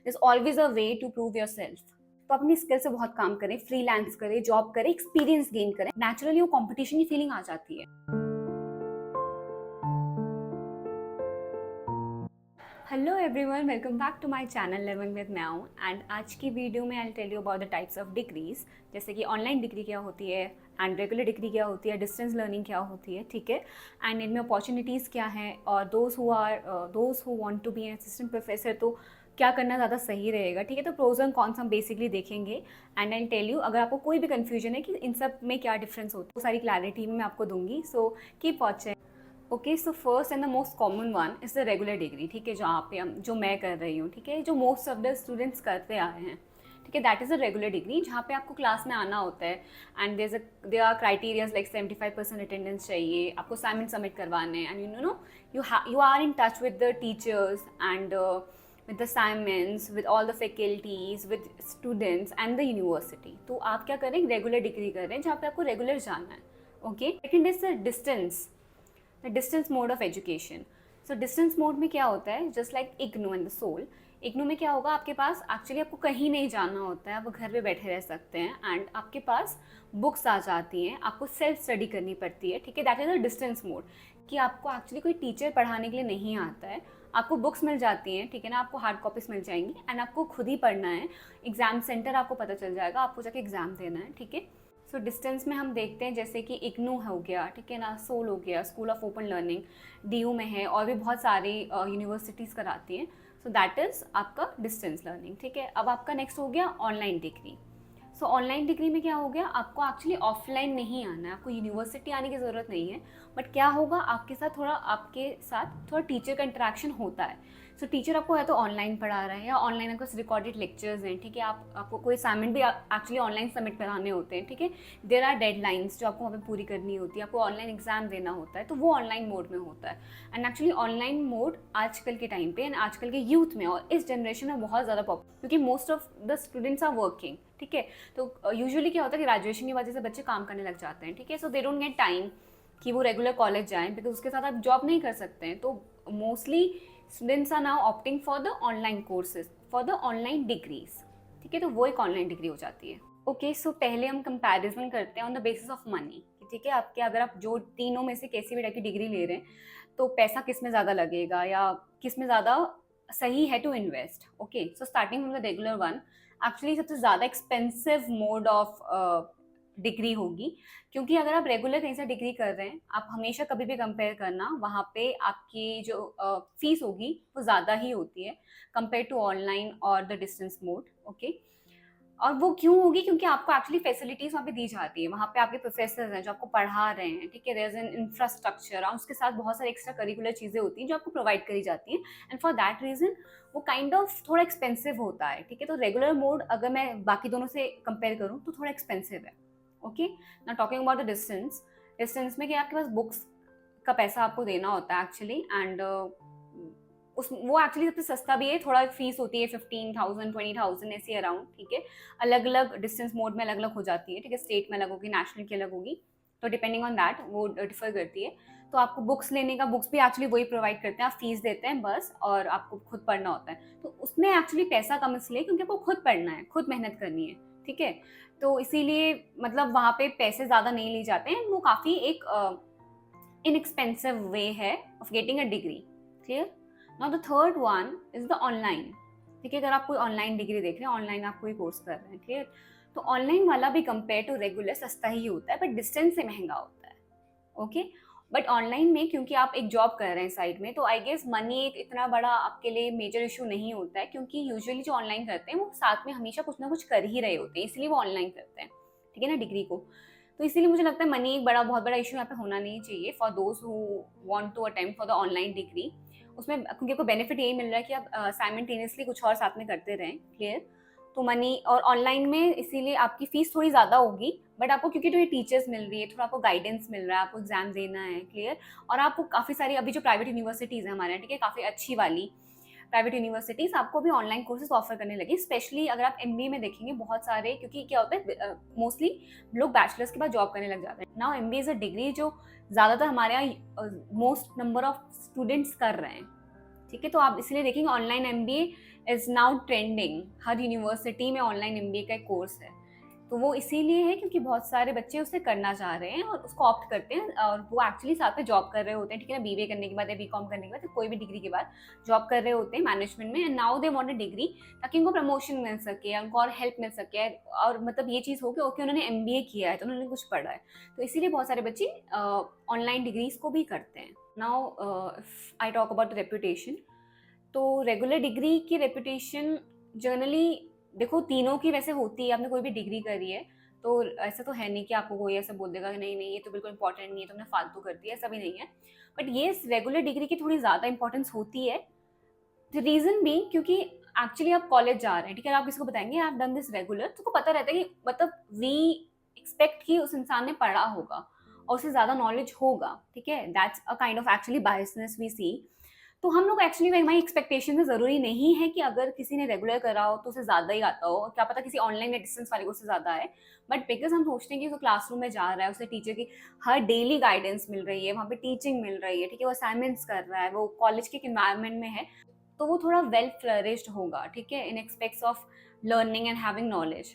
Is always a way to prove yourself. तो अपनी skill से बहुत काम करें, फ्रीलांस करें, जॉब करें, एक्सपीरियंस गेन करें, नेचुरली वो कंपटीशन की फीलिंग आ जाती है। Hello everyone, welcome back to my channel learning with now. And आज की वीडियो में I will tell you about the types of degrees, जैसे कि ऑनलाइन डिग्री क्या होती है एंड रेगुलर डिग्री क्या होती है, डिस्टेंस लर्निंग क्या होती है, ठीक है, एंड इनमें अपॉर्चुनिटीज़ क्या हैं, और those who want to be an assistant professor तो क्या करना ज़्यादा सही रहेगा, ठीक है। तो प्रोज एंड कॉन्स हम बेसिकली देखेंगे एंड आई टेल यू अगर आपको कोई भी कन्फ्यूजन है कि इन सब में क्या डिफरेंस होता है, वो सारी क्लैरिटी मैं आपको दूंगी। So keep watching. Okay, so first and the most common one is the regular degree, ठीक है, जहाँ पे हम जो मैं कर रही हूँ, ठीक है, जो मोस्ट ऑफ द स्टूडेंट्स करते आए हैं, ठीक है, that is a regular degree, जहाँ पे आपको क्लास में आना होता है and there are criterias like 75% attendance चाहिए, आपको असाइनमेंट सबमिट करवाने हैं, and you are in touch with the teachers and with the assignments, with all the faculties, with students and the university। तो आप क्या करें, रेगुलर डिग्री कर रहे हैं जहाँ पे आपको रेगुलर जाना है। Okay, second is the distance mode of education. So distance mode में क्या होता है, just like IGNOU and the SOL. IGNOU में क्या होगा, आपके पास एक्चुअली आपको कहीं नहीं जाना होता है, आप घर पे बैठे रह सकते हैं एंड आपके पास बुक्स आ जाती हैं, आपको सेल्फ स्टडी करनी पड़ती है, ठीक है। That is a distance mode, कि आपको एक्चुअली कोई टीचर पढ़ाने के लिए नहीं आता है, आपको बुक्स मिल जाती हैं, ठीक है ना, आपको हार्ड कॉपीज मिल जाएंगी एंड आपको खुद ही पढ़ना है। एग्जाम सेंटर आपको पता चल जाएगा, आपको जाके एग्जाम देना है, ठीक है। सो डिस्टेंस में हम देखते हैं जैसे कि इग्नू हो गया, ठीक है ना, सोल हो गया, school of open learning DU में है, और भी बहुत सारी यूनिवर्सिटीज़ कराती हैं। सो दैट इज़ आपका डिस्टेंस लर्निंग, ठीक है। अब आपका नेक्स्ट हो गया ऑनलाइन डिग्री। सो ऑनलाइन डिग्री में क्या हो गया, आपको एक्चुअली ऑफलाइन नहीं आना है, आपको यूनिवर्सिटी आने की ज़रूरत नहीं है, बट क्या होगा, आपके साथ थोड़ा टीचर का इंटरेक्शन होता है। सो टीचर आपको या तो ऑनलाइन पढ़ा रहा है या ऑनलाइन आपको रिकॉर्डेड लेक्चर्स हैं, ठीक है, आपको कोई असाइनमेंट भी एक्चुअली ऑनलाइन सबमिट कराने होते हैं, ठीक है। देयर आर डेडलाइंस जो आपको वहाँ पे पूरी करनी होती है, आपको ऑनलाइन एग्जाम देना होता है, तो वो ऑनलाइन मोड में होता है। एंड एक्चुअली ऑनलाइन मोड आजकल के टाइम पे एंड आजकल के यूथ में और इस जनरेशन में बहुत ज़्यादा पॉपुलर, क्योंकि most of the students are working, ठीक है। तो यूजुअली क्या होता है कि ग्रेजुएशन की वजह से बच्चे काम करने लग जाते हैं, ठीक है। सो दे डोंट गेट टाइम कि वो रेगुलर कॉलेज जाएं, बिकॉज उसके साथ आप जॉब नहीं कर सकते हैं। तो mostly students are now opting for the online courses, for the online degrees, ठीक है। तो वो एक ऑनलाइन डिग्री हो जाती है। ओके, सो पहले हम कंपैरिजन करते हैं on the basis of money, ठीक है। आपके अगर आप जो तीनों में से किसी भी टाइप की डिग्री ले रहे हैं, तो पैसा किस में ज़्यादा लगेगा या किस में ज़्यादा सही है to invest. Okay, so starting from the regular one, actually सबसे ज़्यादा एक्सपेंसिव मोड ऑफ डिग्री होगी, क्योंकि अगर आप रेगुलर कहीं से डिग्री कर रहे हैं, आप हमेशा कभी भी कंपेयर करना, वहाँ पे आपकी जो फीस होगी वो ज़्यादा ही होती है कंपेयर टू ऑनलाइन और द डिस्टेंस मोड। ओके, और वो क्यों होगी, क्योंकि आपको एक्चुअली फैसिलिटीज़ वहाँ पे दी जाती है, वहाँ पे आपके प्रोफेसर हैं जो आपको पढ़ा रहे हैं, ठीक है, देयर इज एन इंफ्रास्ट्रक्चर, और उसके साथ बहुत सारी एक्स्ट्रा करिकुलर चीज़ें होती हैं जो आपको प्रोवाइड करी जाती हैं, एंड फॉर दैट रीज़न वो काइंड ऑफ थोड़ा एक्सपेंसिव होता है, ठीक है। तो रेगुलर मोड अगर मैं बाकी दोनों से कंपेयर करूँ तो थोड़ा एक्सपेंसिव है। ओके, ना टॉकिंग अबाउट द डिस्टेंस में क्या आपके पास बुक्स का पैसा आपको देना होता है एक्चुअली, एंड उस वो एक्चुअली सबसे सस्ता भी है, थोड़ा फीस होती है 15,000 20,000 ऐसी अराउंड, ठीक है। अलग अलग डिस्टेंस मोड में अलग अलग हो जाती है, ठीक है, स्टेट में अलग होगी, नेशनल की अलग होगी, तो डिपेंडिंग ऑन दैट वो डिफर करती है। तो आपको बुक्स लेने का, बुक्स भी एक्चुअली वही प्रोवाइड करते हैं, आप फीस देते हैं बस, और आपको खुद पढ़ना होता है। तो उसमें एक्चुअली पैसा कम इसलिए क्योंकि आपको खुद पढ़ना है, खुद मेहनत करनी है, ठीक है। तो इसीलिए मतलब वहाँ पे पैसे ज़्यादा नहीं लिए जाते हैं, वो काफ़ी एक इनएक्सपेंसिव वे है of getting a degree. Clear? Now the third one is the online, ठीक है। अगर आप कोई ऑनलाइन डिग्री देख रहे हैं, ऑनलाइन आप कोई कोर्स कर रहे हैं, क्लियर, तो ऑनलाइन वाला भी कंपेयर टू रेगुलर सस्ता ही होता है, बट डिस्टेंस से महंगा होता है। ओके, बट ऑनलाइन में क्योंकि आप एक जॉब कर रहे हैं साइड में, तो आई गेस मनी एक इतना बड़ा आपके लिए मेजर इशू नहीं होता है, क्योंकि यूजुअली जो ऑनलाइन करते हैं वो साथ में हमेशा कुछ ना कुछ कर ही रहे होते हैं, इसलिए वो ऑनलाइन करते हैं, ठीक है ना, डिग्री को। तो इसीलिए मुझे लगता है मनी एक बहुत बड़ा इशू यहाँ पे होना नहीं चाहिए for those who want to attempt for the online degree. उसमें क्योंकि आपको बेनिफिट यही मिल रहा है कि आप साइमल्टेनियसली कुछ और साथ में करते रहें, क्लियर। तो मनी और ऑनलाइन में इसीलिए आपकी फीस थोड़ी ज़्यादा होगी, बट आपको क्योंकि तो ये टीचर्स मिल रही है, थोड़ा आपको गाइडेंस मिल रहा है, आपको एग्जाम देना है, क्लियर। और आपको काफ़ी सारी अभी जो प्राइवेट यूनिवर्सिटीज़ हैं हमारे यहाँ, ठीक है, काफ़ी अच्छी वाली प्राइवेट यूनिवर्सिटीज़ आपको भी ऑनलाइन कोर्सेज ऑफर करने लगी, स्पेशली अगर आप एमबीए में देखेंगे बहुत सारे, क्योंकि क्या होता है मोस्टली लोग बैचलर्स के बाद जॉब करने लग जाते हैं। Now MBA is a degree जो ज़्यादातर हमारे यहाँ मोस्ट नंबर ऑफ स्टूडेंट्स कर रहे हैं, ठीक है। तो आप इसलिए देखेंगे online MBA is now trending. Her university में ऑनलाइन एमबीए का एक कोर्स है। तो वो इसीलिए है क्योंकि बहुत सारे बच्चे उसे करना चाह रहे हैं और उसको ऑप्ट करते हैं, और वो एक्चुअली साथ में जॉब कर रहे होते हैं, ठीक है ना, बीबीए करने के बाद या बीकॉम करने के बाद या कोई भी डिग्री के बाद जॉब कर रहे होते हैं मैनेजमेंट में, and now they want a degree ताकि उनको प्रमोशन मिल सके या उनको और हेल्प मिल सके, और मतलब ये चीज़ हो कि ओके उन्होंने एमबीए किया है तो उन्होंने कुछ पढ़ा है, तो इसीलिए बहुत सारे बच्चे ऑनलाइन डिग्रीज को भी करते हैं। Now I talk about reputation. तो रेगुलर डिग्री की रेपुटेशन जनरली देखो तीनों की वैसे होती है। आपने कोई भी डिग्री करी है तो ऐसा तो है नहीं कि आपको कोई ऐसा बोल देगा कि नहीं नहीं ये तो बिल्कुल इंपॉर्टेंट नहीं है, तुमने फालतू कर दिया, ऐसा भी नहीं है। बट ये रेगुलर डिग्री की थोड़ी ज़्यादा इंपॉर्टेंस होती है। द रीज़न भी क्योंकि एक्चुअली आप कॉलेज जा रहे हैं, ठीक है, आप किसी को बताएंगे आप डन दिस रेगुलर, तो को पता रहता है कि मतलब वी एक्सपेक्ट कि उस इंसान ने पढ़ा होगा और उसे ज़्यादा नॉलेज होगा, ठीक है। That's a kind of actually biasness we see. तो हम लोग एक्चुअली हमारी एक्सपेक्टेशन से ज़रूरी नहीं है कि अगर किसी ने रेगुलर करा हो तो उसे ज़्यादा ही आता हो, क्या पता किसी ऑनलाइन या डिस्टेंस वाले को उससे ज़्यादा आए। बट बिकॉज हम सोचते हैं कि वो क्लासरूम में जा रहा है, उसे टीचर की हर डेली गाइडेंस मिल रही है, वहाँ पे टीचिंग मिल रही है, ठीक है, वो असाइनमेंट्स कर रहा है, वो कॉलेज के इन्वायरमेंट में है, तो वो थोड़ा वेल फ्लरिश्ड होगा, ठीक है, in aspects of learning and having knowledge.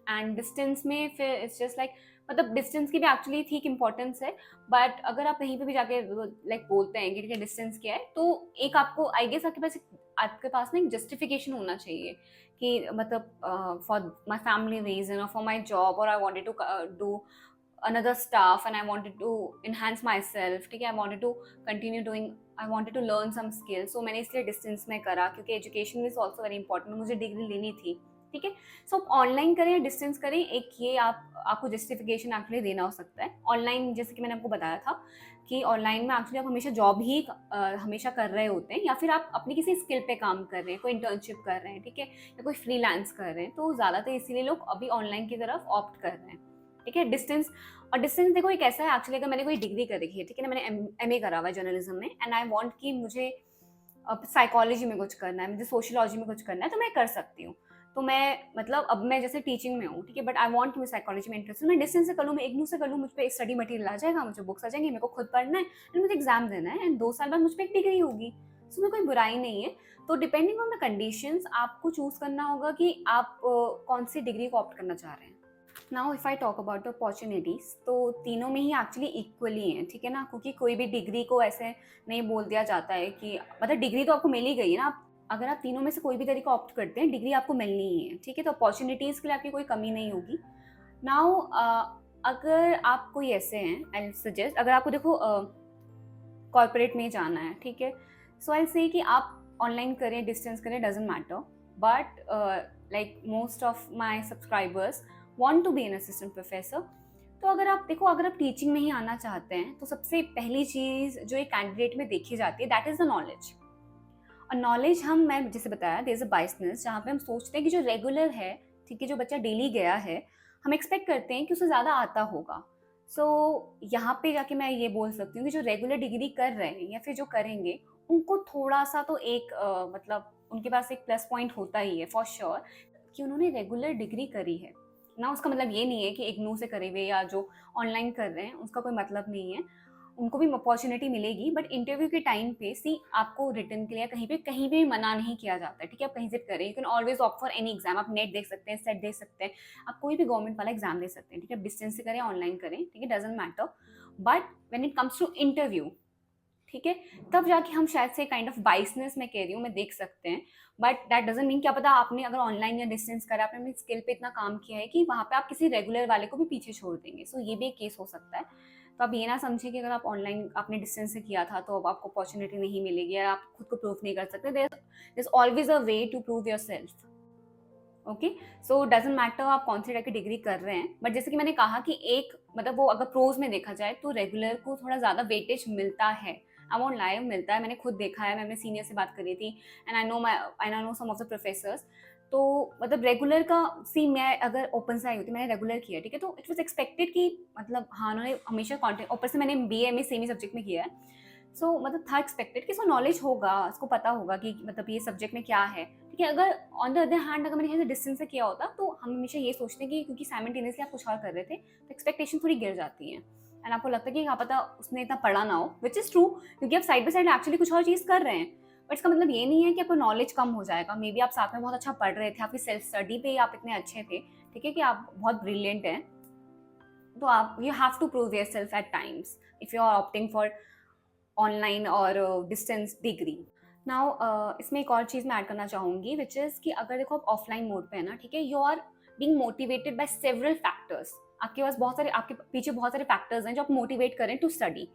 And distance में फिर इट्स जस्ट लाइक, मतलब डिस्टेंस की भी एक्चुअली ठीक इंपॉर्टेंस है, बट अगर आप कहीं पे भी जाके लाइक बोलते हैं कि डिस्टेंस क्या है, तो एक आपको आई गेस आपके पास ना एक जस्टिफिकेशन होना चाहिए कि मतलब फॉर माई फैमिली रीजन और फॉर माई जॉब, और I wanted to do another stuff and I wanted to enhance myself, ठीक है, I wanted to continue doing, I wanted to learn some skills, so मैंने इसलिए distance में करा क्योंकि education is also very important, मुझे degree लेनी थी, ठीक है। सो ऑनलाइन करें या डिस्टेंस करें, एक ये आपको जस्टिफिकेशन एक्चुअली देना हो सकता है। ऑनलाइन जैसे कि मैंने आपको बताया था कि ऑनलाइन में एक्चुअली आप हमेशा जॉब ही हमेशा कर रहे होते हैं, या फिर आप अपनी किसी स्किल पे काम कर रहे हैं, कोई इंटर्नशिप कर रहे हैं, ठीक है, या कोई फ्रीलांस कर रहे हैं, तो ज़्यादातर इसीलिए लोग अभी ऑनलाइन की तरफ ऑप्ट कर रहे हैं, ठीक है। डिस्टेंस, और डिस्टेंस देखो एक ऐसा है एक्चुअली, अगर मैंने कोई डिग्री कर रखी है, ठीक है ना, मैंने एमए करा हुआ है जर्नलिज्म में, एंड आई वांट कि मुझे अब साइकोलॉजी में कुछ करना है, मुझे सोशियोलॉजी में कुछ करना है, तो मैं कर सकती हूँ। तो मैं मतलब अब मैं जैसे टीचिंग में हूँ, ठीक है, बट आई वांट कि मैं साइकोलॉजी में इंटरेस्ट हूँ, मैं डिस्टेंस से कर लूँ, मैं इग्नू से कर लूँ, मुझ पर एक स्टडी मटेरियल आ जाएगा, मुझे बुक्स आ जाएंगी, मेरे को खुद पढ़ना है एंड मुझे एग्जाम देना है, एंड 2 साल बाद मुझ पर एक डिग्री होगी, सो उसमें कोई बुराई नहीं है। तो डिपेंडिंग ऑन द कंडीशंस आपको चूज करना होगा कि आप कौन सी डिग्री को ऑप्ट करना चाह रहे हैं। Now if I talk about opportunities, तो तीनों में ही एक्चुअली इक्वली हैं, ठीक है ना, क्योंकि कोई भी डिग्री को ऐसे नहीं बोल दिया जाता है कि मतलब डिग्री तो आपको मिल ही गई है ना, आप अगर आप तीनों में से कोई भी तरीका ऑप्ट करते हैं डिग्री आपको मिलनी ही है, ठीक है, तो अपॉर्चुनिटीज़ के लिए आपकी कोई कमी नहीं होगी। नाउ अगर आप कोई ऐसे हैं, आई सजेस्ट, अगर आपको देखो कॉर्पोरेट में जाना है, ठीक है, सो आई से कि आप ऑनलाइन करें डिस्टेंस करें doesn't matter, but like most of my subscribers want to be an assistant professor। तो अगर आप देखो, अगर आप टीचिंग में ही आना चाहते हैं तो सबसे पहली चीज़ जो एक कैंडिडेट में देखी जाती है दैट इज़ द नॉलेज। और नॉलेज मैं जैसे बताया देयर इज़ अ बायसनेस, जहाँ पे हम सोचते हैं कि जो रेगुलर है, ठीक है, जो बच्चा डेली गया है, हम एक्सपेक्ट करते हैं कि उसे ज़्यादा आता होगा। सो यहाँ पे जाके मैं ये बोल सकती हूँ कि जो रेगुलर डिग्री कर रहे हैं या फिर जो करेंगे, उनको थोड़ा सा तो एक मतलब उनके पास एक प्लस पॉइंट होता ही है फॉर श्योर कि उन्होंने रेगुलर डिग्री करी है ना। उसका मतलब ये नहीं है कि इग्नू से करे हुए या जो ऑनलाइन कर रहे हैं उसका कोई मतलब नहीं है, उनको भी अपॉर्चुनिटी मिलेगी, बट इंटरव्यू के टाइम पे आपको रिटर्न के लिए कहीं भी मना नहीं किया जाता है, ठीक है, आप कहीं से करें, you can always opt for any exam, आप नेट देख सकते हैं, सेट देख सकते हैं, आप कोई भी गवर्नमेंट वाला एग्जाम दे सकते हैं, ठीक है, डिस्टेंस से करें ऑनलाइन करें, ठीक है, doesn't matter. But when it comes to interview, ठीक है, तब जाके हम शायद से काइंड ऑफ बाइसनेस मैं कह रही हूँ, मैं देख सकते हैं, बट दैट डजंट मीन, क्या पता आपने अगर ऑनलाइन या डिस्टेंस करा, आपने अपनी स्किल पे इतना काम किया है कि वहाँ पे आप किसी रेगुलर वाले को भी पीछे छोड़ देंगे। सो ये भी एक केस हो सकता है। तो आप ये ना समझिए कि अगर आप ऑनलाइन आपने डिस्टेंस से किया था तो अब आपको अपॉर्चुनिटी नहीं मिलेगी या आप खुद को प्रूव नहीं कर सकते। There is always a way to prove yourself. Okay, so doesn't matter आप कौन सी टाइप की डिग्री कर रहे हैं, बट जैसे कि मैंने कहा कि एक मतलब वो अगर प्रोज में देखा जाए तो रेगुलर को थोड़ा ज़्यादा वेटेज मिलता है। आई वोंट लाई, मिलता है, मैंने खुद देखा है, मैं अपने सीनियर से बात करी थी, and I know some of the professors. तो मतलब रेगुलर का मैं अगर ओपन से आई होती, मैंने रेगुलर किया, ठीक है, तो इट वॉज एक्सपेक्टेड कि मतलब हाँ उन्होंने हमेशा कॉन्टेंट, ऊपर से मैंने बी एम ए सेम ही सब्जेक्ट में किया है, सो मतलब था एक्सपेक्टेड कि इसको नॉलेज होगा, उसको पता होगा कि मतलब ये सब्जेक्ट में क्या है, ठीक है। अगर ऑन द अदर हैंड अगर मैंने डिस्टेंस से किया होता तो हम हमेशा ये सोचते हैं कि क्योंकि साइमल्टेनियसली आप कुछ और कर रहे थे तो एक्सपेक्टेशन थोड़ी गिर जाती है, एंड आपको लगता है कि क्या पता उसने इतना पढ़ा ना हो, विच इज़ ट्रू, क्योंकि आप साइड बाई साइड एक्चुअली कुछ और चीज़ कर रहे हैं, बट इसका मतलब ये नहीं है कि आपको नॉलेज कम हो जाएगा। मे बी आप साथ में बहुत अच्छा पढ़ रहे थे, आपकी सेल्फ स्टडी पे ही आप इतने अच्छे थे, ठीक है, कि आप बहुत ब्रिलियंट हैं, तो आप you have to prove yourself at times if you are opting for online और डिस्टेंस डिग्री। नाउ इसमें एक और चीज़ मैं ऐड करना चाहूँगी, विच इज़ कि अगर देखो आप ऑफलाइन मोड पे है ना, ठीक है, you are being motivated by several factors. आपके पास बहुत सारे, आपके पीछे बहुत सारे फैक्टर्स हैं जो आपको मोटिवेट करें टू स्टडी।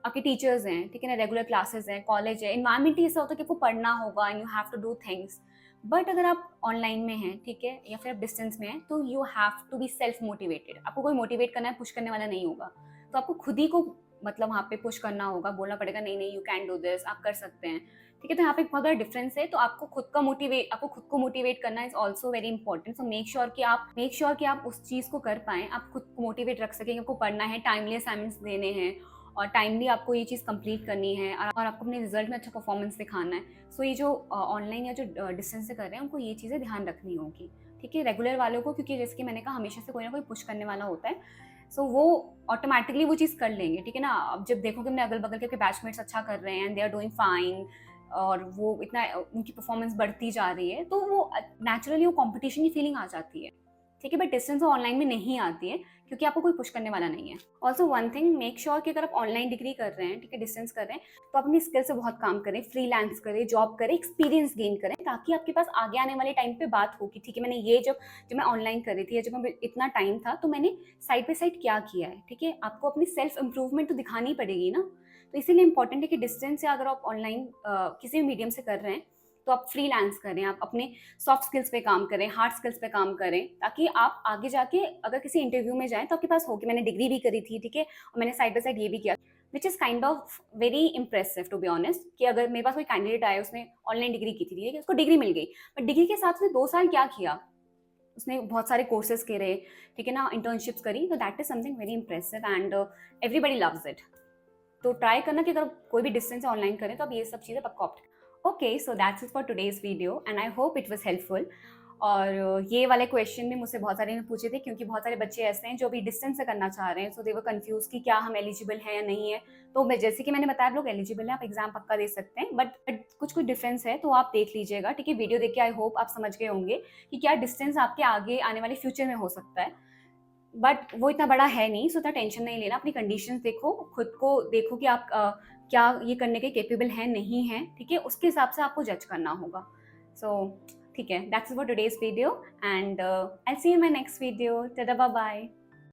आपके टीचर्स हैं, ठीक है ना, रेगुलर क्लासेस हैं, कॉलेज है, इन्वायरमेंट ही ऐसा होता है कि आपको पढ़ना होगा and you have to do things. But अगर आप ऑनलाइन में हैं, ठीक है, या फिर आप डिस्टेंस में हैं, तो you have to be self motivated. आपको कोई मोटिवेट करना है, पुश करने वाला नहीं होगा, तो आपको खुद ही को मतलब वहाँ पे पुश करना होगा, बोलना पड़ेगा नहीं नहीं यू कैन डू दिस, आप कर सकते हैं, ठीक है। तो यहाँ पे एक बहुत बड़ा डिफरेंस है। तो आपको खुद को मोटिवेट करना is also very important. So make sure कि आप उस चीज़ को कर पाएं, आप खुद को मोटिवेट रख सकें। आपको पढ़ना है, टाइमली असाइनमेंट्स देने हैं और टाइमली आपको ये चीज़ कंप्लीट करनी है और आपको अपने रिजल्ट में अच्छा परफॉर्मेंस दिखाना है। सो ये जो ऑनलाइन या जो डिस्टेंस से कर रहे हैं उनको ये चीज़ें ध्यान रखनी होगी, ठीक है। रेगुलर वालों को, क्योंकि जैसे कि मैंने कहा हमेशा से कोई ना कोई पुश करने वाला होता है, सो वो ऑटोमेटिकली वो चीज़ कर लेंगे, ठीक है ना। अब जब देखो कि अपने अगल बगल के बैचमेट्स अच्छा कर रहे हैं and they are doing fine और वो इतना उनकी परफॉर्मेंस बढ़ती जा रही है, तो वो नेचुरली वो कंपटीशन की फीलिंग आ जाती है, ठीक है। बट डिस्टेंस और ऑनलाइन में नहीं आती है क्योंकि आपको कोई पुश करने वाला नहीं है। Also one thing, make sure कि अगर आप ऑनलाइन डिग्री कर रहे हैं, ठीक है, डिस्टेंस कर रहे हैं, तो आप अपनी स्किल से बहुत काम करें, फ्रीलांस करें, जॉब करें, एक्सपीरियंस गेन करें, ताकि आपके पास आगे आने वाले टाइम पे बात हो कि ठीक है, मैंने ये जब मैं ऑनलाइन कर रही थी या जब मैं इतना टाइम था तो मैंने साइड बाई साइड क्या किया है, ठीक है। आपको अपनी सेल्फ इंप्रूवमेंट तो दिखानी पड़ेगी ना। तो इसीलिए इंपॉर्टेंट है कि डिस्टेंस से अगर आप ऑनलाइन किसी भी मीडियम से कर रहे हैं तो आप फ्रीलांस करें, आप अपने सॉफ्ट स्किल्स पे काम करें, हार्ड स्किल्स पे काम करें, ताकि आप आगे जाके अगर किसी इंटरव्यू में जाएं तो आपके पास हो कि मैंने डिग्री भी करी थी, ठीक है, और मैंने साइड बाय साइड ये भी किया, which is kind of very impressive to be honest. कि अगर मेरे पास कोई कैंडिडेट आया, उसने ऑनलाइन डिग्री की थी, उसको डिग्री मिल गई, बट डिग्री के साथ उसने 2 साल क्या किया, उसने बहुत सारे कोर्सेज करे, ठीक है ना, इंटर्नशिप्स करी, तो that is something very impressive and everybody loves it. तो ट्राई करना कि अगर कोई भी डिस्टेंस ऑनलाइन करें तो आप ये सब चीज़ें पक्का opt. Okay, so that's it for today's video and I hope it was helpful. और ये वाले क्वेश्चन भी मुझसे बहुत सारे ने पूछे थे, क्योंकि बहुत सारे बच्चे ऐसे हैं जो अभी डिस्टेंस से करना चाह रहे हैं, सो दे वर कंफ्यूज कि क्या हम एलिजिबल हैं या नहीं है। तो मैं जैसे कि मैंने बताया, आप लोग एलिजिबल हैं, आप एग्जाम पक्का दे सकते हैं, बट कुछ डिफरेंस है, तो आप देख लीजिएगा, ठीक है। वीडियो देख के आई होप आप समझ गए होंगे कि क्या डिस्टेंस आपके आगे आने वाले फ्यूचर में हो सकता है, बट वो इतना बड़ा है नहीं, सो इतना टेंशन नहीं लेना। अपनी कंडीशंस देखो, खुद को देखो कि आप क्या ये करने के केपेबल हैं नहीं हैं, ठीक है, उसके हिसाब से आपको जज करना होगा। सो ठीक है, that's for today's video and I see you in my next video. Tata, bye bye.